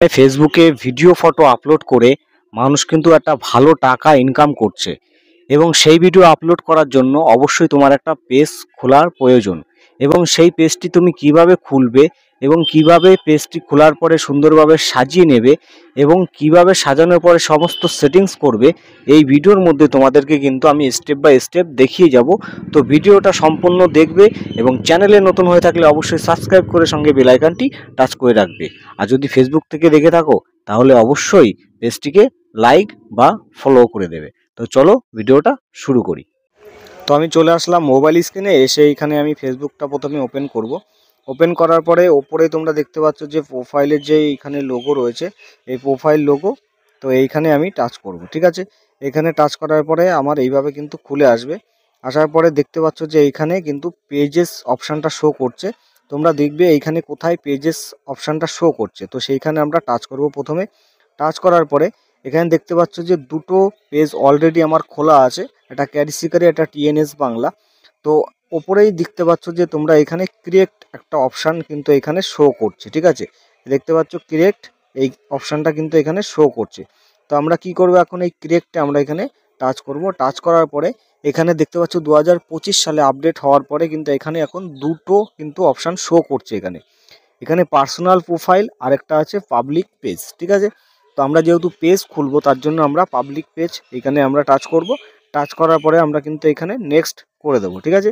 ফেসবুকে video photo upload করে মানুষ কিন্তু একটা ভালো টাকা ইনকাম করছে এবং সেই ভিডিও আপলোড করার জন্য অবশ্যই তোমার একটা পেজ খোলার প্রয়োজন। এবং সেই পেজটি তুমি কিভাবে খুলবে এবং কিভাবে পেজটি খোলার পরে সুন্দরভাবে সাজিয়ে নেবে এবং কিভাবে সাজানোর পরে সমস্ত সেটিংস করবে, এই ভিডিওর মধ্যে তোমাদেরকে কিন্তু আমি স্টেপ বাই স্টেপ দেখিয়ে যাব। তো ভিডিওটা সম্পূর্ণ দেখবে এবং চ্যানেলে নতুন হয়ে থাকলে অবশ্যই সাবস্ক্রাইব করে সঙ্গে বেল আইকনটি টাচ করে রাখবে। আর যদি ফেসবুক থেকে দেখে থাকো তাহলে অবশ্যই পেজটিকে লাইক বা ফলো করে দেবে। তো চলো ভিডিওটা শুরু করি। তো আমি চলে আসলাম মোবাইল স্ক্রিনে, এসে এখানে আমি ফেসবুকটা প্রথমে ওপেন করব। ওপেন করার পরে ওপরে তোমরা দেখতে পাচ্ছ যে প্রোফাইলের যে এইখানে লোগো রয়েছে, এই প্রোফাইল লোগো। তো এইখানে আমি টাচ করব, ঠিক আছে। এখানে টাচ করার পরে আমার এইভাবে কিন্তু খুলে আসবে। আসার পরে দেখতে পাচ্ছ যে এইখানে কিন্তু পেজেস অপশানটা শো করছে। তোমরা দেখবে এইখানে কোথায় পেজেস অপশানটা শো করছে, তো সেইখানে আমরা টাচ করব প্রথমে। টাচ করার পরে এখানে দেখতে পাচ্ছ যে দুটো পেজ অলরেডি আমার খোলা আছে, একটা ক্যারি শিকারি, একটা টিএনএস বাংলা। তো ওপরেই দেখতে পাচ্ছ যে তোমরা এখানে ক্রিয়েট একটা অপশান কিন্তু এখানে শো করছে, ঠিক আছে। দেখতে পাচ্ছ ক্রিয়েট, এই অপশানটা কিন্তু এখানে শো করছে। তো আমরা কি করব, এখন এই ক্রিয়েটটা আমরা এখানে টাচ করব। টাচ করার পরে এখানে দেখতে পাচ্ছ 2025 সালে আপডেট হওয়ার পরে কিন্তু এখানে এখন দুটো কিন্তু অপশান শো করছে। এখানে এখানে পার্সোনাল প্রোফাইল আর একটা আছে পাবলিক পেজ, ঠিক আছে। তো আমরা যেহেতু পেজ খুলবো তার জন্য আমরা পাবলিক পেজ এখানে আমরা টাচ করব। টাচ করার পরে আমরা কিন্তু এখানে নেক্সট করে দেবো, ঠিক আছে।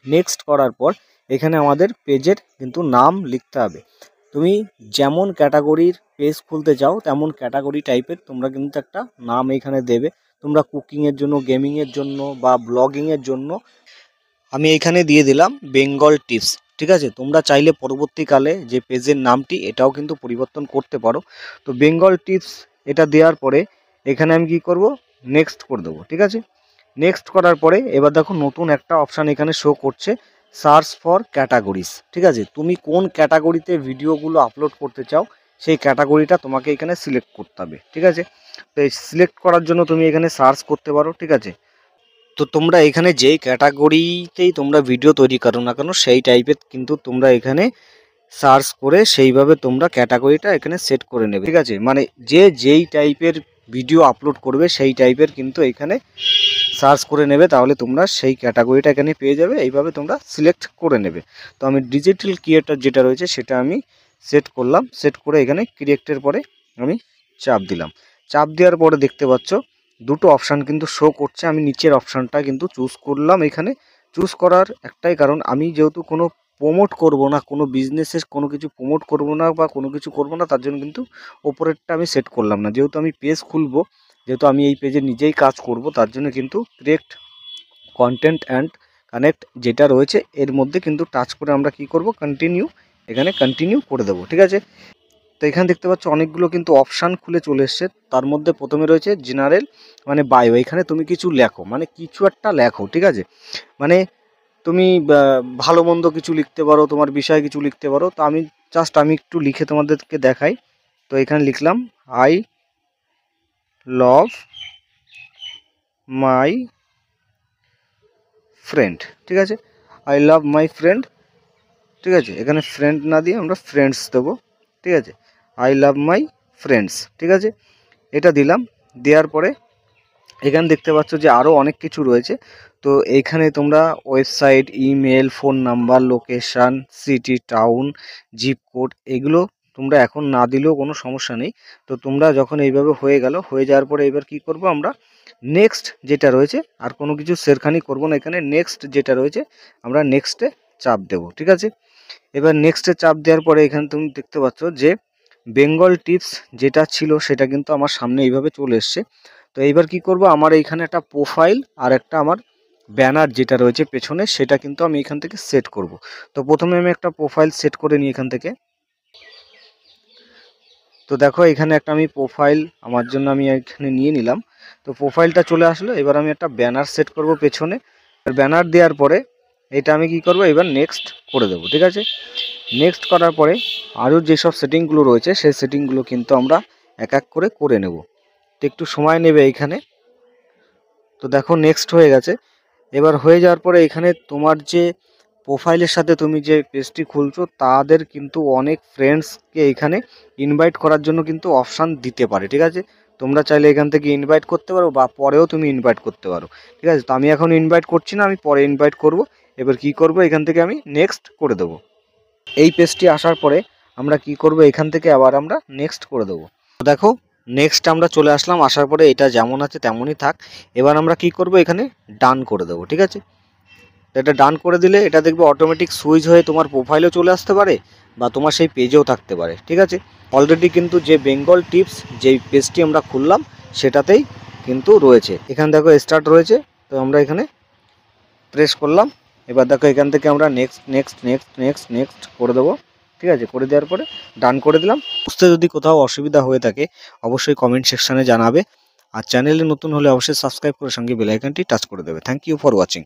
নেক্সট করার পর এখানে আমাদের পেজের কিন্তু নাম লিখতে হবে। তুমি যেমন ক্যাটাগরির পেজ খুলতে চাও তেমন ক্যাটাগরি টাইপের তোমরা কিন্তু একটা নাম এখানে দেবে। তোমরা কুকিংয়ের জন্য, গেমিংয়ের জন্য বা ব্লগিংয়ের জন্য আমি এখানে দিয়ে দিলাম বেঙ্গল টিপস, ঠিক আছে। তোমরা চাইলে পরবর্তীকালে যে পেজের নামটি এটাও কিন্তু পরিবর্তন করতে পারো। তো বেঙ্গল টিপস এটা দেওয়ার পরে এখানে আমি কি করব, নেক্সট করে দেবো, ঠিক আছে। নেক্সট করার পরে এবার দেখো নতুন একটা অপশান এখানে শো করছে, সার্চ ফর ক্যাটাগরিজ, ঠিক আছে। তুমি কোন ক্যাটাগরিতে ভিডিওগুলো আপলোড করতে চাও সেই ক্যাটাগরিটা তোমাকে এখানে সিলেক্ট করতে হবে, ঠিক আছে। তো এই সিলেক্ট করার জন্য তুমি এখানে সার্চ করতে পারো, ঠিক আছে। তো তোমরা এখানে যেই ক্যাটাগরিতেই তোমরা ভিডিও তৈরি করো না কেন সেই টাইপের কিন্তু তোমরা এখানে সার্চ করে সেইভাবে তোমরা ক্যাটাগরিটা এখানে সেট করে নেবে, ঠিক আছে। মানে যে যেই টাইপের ভিডিও আপলোড করবে সেই টাইপের কিন্তু এখানে সার্চ করে নেবে, তাহলে তোমরা সেই ক্যাটাগরিটা এখানে পেয়ে যাবে। এইভাবে তোমরা সিলেক্ট করে নেবে। তো আমি ডিজিটাল ক্রিয়েটর যেটা রয়েছে সেটা আমি সেট করলাম। সেট করে এখানে ক্রিয়েটের পরে আমি চাপ দিলাম। চাপ দেওয়ার পরে দেখতে পাচ্ছ দুটো অপশান কিন্তু শো করছে। আমি নিচের অপশানটা কিন্তু চুজ করলাম। এখানে চুজ করার একটাই কারণ, আমি যেহেতু কোনো প্রমোট করব না, কোনো বিজনেসের কোনো কিছু প্রমোট করব না বা কোনো কিছু করব না, তার জন্য কিন্তু ওপরেরটা আমি সেট করলাম না। যেহেতু আমি পেজ খুলবো, যেহেতু আমি এই পেজে নিজেই কাজ করব, তার জন্য কিন্তু ক্রিয়েট কন্টেন্ট অ্যান্ড কানেক্ট যেটা রয়েছে এর মধ্যে কিন্তু টাচ করে আমরা কি করব, কন্টিনিউ, এখানে কন্টিনিউ করে দেবো, ঠিক আছে। তো এখানে দেখতে পাচ্ছ অনেকগুলো কিন্তু অপশান খুলে চলে এসছে। তার মধ্যে প্রথমে রয়েছে জেনারেল, মানে বায়ো। এখানে তুমি কিছু লেখো, মানে কিছু একটা লেখো, ঠিক আছে। মানে তুমি ভালো মন্দ কিছু লিখতে পারো, তোমার বিষয়ে কিছু লিখতে পারো। তো আমি আমি একটু লিখে তোমাদেরকে দেখাই। তো এখানে লিখলাম আই লাভ মাই ফ্রেন্ড, ঠিক আছে। আই লাভ মাই ফ্রেন্ড, ঠিক আছে। এখানে ফ্রেন্ড না দিয়ে আমরা ফ্রেন্ডস দেবো, ঠিক আছে। আই লাভ মাই ফ্রেন্ডস, ঠিক আছে। এটা দিলাম। দেওয়ার পরে এখানে দেখতে পাচ্ছ যে আরও অনেক কিছু রয়েছে। তো এইখানে তোমরা website, email, phone number, location, city, town, zip code, এগুলো তোমরা এখন না দিলেও কোনো সমস্যা নেই। তো তোমরা যখন এইভাবে হয়ে যাওয়ার পরে এবার কি করব, আমরা নেক্সট যেটা রয়েছে, আর কোনো কিছু শেরখানি করব না, এখানে নেক্সট যেটা রয়েছে আমরা নেক্সটে চাপ দেব, ঠিক আছে। এবার নেক্সটে চাপ দেওয়ার পরে এখানে তুমি দেখতে পাচ্ছ যে বেঙ্গল টিপস যেটা ছিল সেটা কিন্তু আমার সামনে এইভাবে চলে এসছে। তো এইবার কি করব, আমার এইখানে একটা প্রোফাইল আর একটা আমার ব্যানার যেটা রয়েছে পেছনে সেটা কিন্তু আমি এখান থেকে সেট করব। তো প্রথমে আমি একটা প্রোফাইল সেট করে নিই এখান থেকে। তো দেখো এখানে একটা আমি প্রোফাইল আমার জন্য আমি এখানে নিয়ে নিলাম। তো প্রোফাইলটা চলে আসলো। এবার আমি একটা ব্যানার সেট করব পেছনে। আর ব্যানার দেওয়ার পরে এটা আমি কি করব, এবার নেক্সট করে দেবো, ঠিক আছে। নেক্সট করার পরে আরও যেসব সেটিংগুলো রয়েছে সেই সেটিংগুলো কিন্তু আমরা এক এক করে করে নেব। তো একটু সময় নেবে এইখানে। তো দেখো নেক্সট হয়ে গেছে। এবার হয়ে যাওয়ার পরে এখানে তোমার যে প্রোফাইলের সাথে তুমি যে পেজটি খুলছো তাদের কিন্তু অনেক ফ্রেন্ডসকে এখানে ইনভাইট করার জন্য কিন্তু অপশান দিতে পারে, ঠিক আছে। তোমরা চাইলে এখান থেকে ইনভাইট করতে পারো বা পরেও তুমি ইনভাইট করতে পারো, ঠিক আছে। তো আমি এখন ইনভাইট করছি না, আমি পরে ইনভাইট করব। এবার কি করব, এখান থেকে আমি নেক্সট করে দেবো। এই পেজটি আসার পরে আমরা কি করব, এখান থেকে আবার আমরা নেক্সট করে দেবো। দেখো নেক্সট আমরা চলে আসলাম, আসার পরে এটা যেমন আছে তেমনই থাক। এবার আমরা কি করব, এখানে ডান করে দেবো, ঠিক আছে। এটা ডান করে দিলে এটা দেখবে অটোমেটিক সুইচ হয়ে তোমার প্রোফাইলেও চলে আসতে পারে বা তোমার সেই পেজেও থাকতে পারে, ঠিক আছে। অলরেডি কিন্তু যে বেঙ্গল টিপস যেই পেজটি আমরা খুললাম সেটাতেই কিন্তু রয়েছে। এখানে দেখো স্টার্ট রয়েছে, তো আমরা এখানে প্রেস করলাম। এবার দেখো এখান থেকে আমরা next next next next next করে দেবো, ঠিক আছে। করে দেওয়ার পরে ডান করে দিলাম। বুঝতে যদি কোথাও অসুবিধা হয়ে থাকে অবশ্যই কমেন্ট সেকশানে জানাবে। আর চ্যানেলে নতুন হলে অবশ্যই সাবস্ক্রাইব করে সঙ্গে বেল আইকনটি টাচ করে দেবে। Thank you for watching.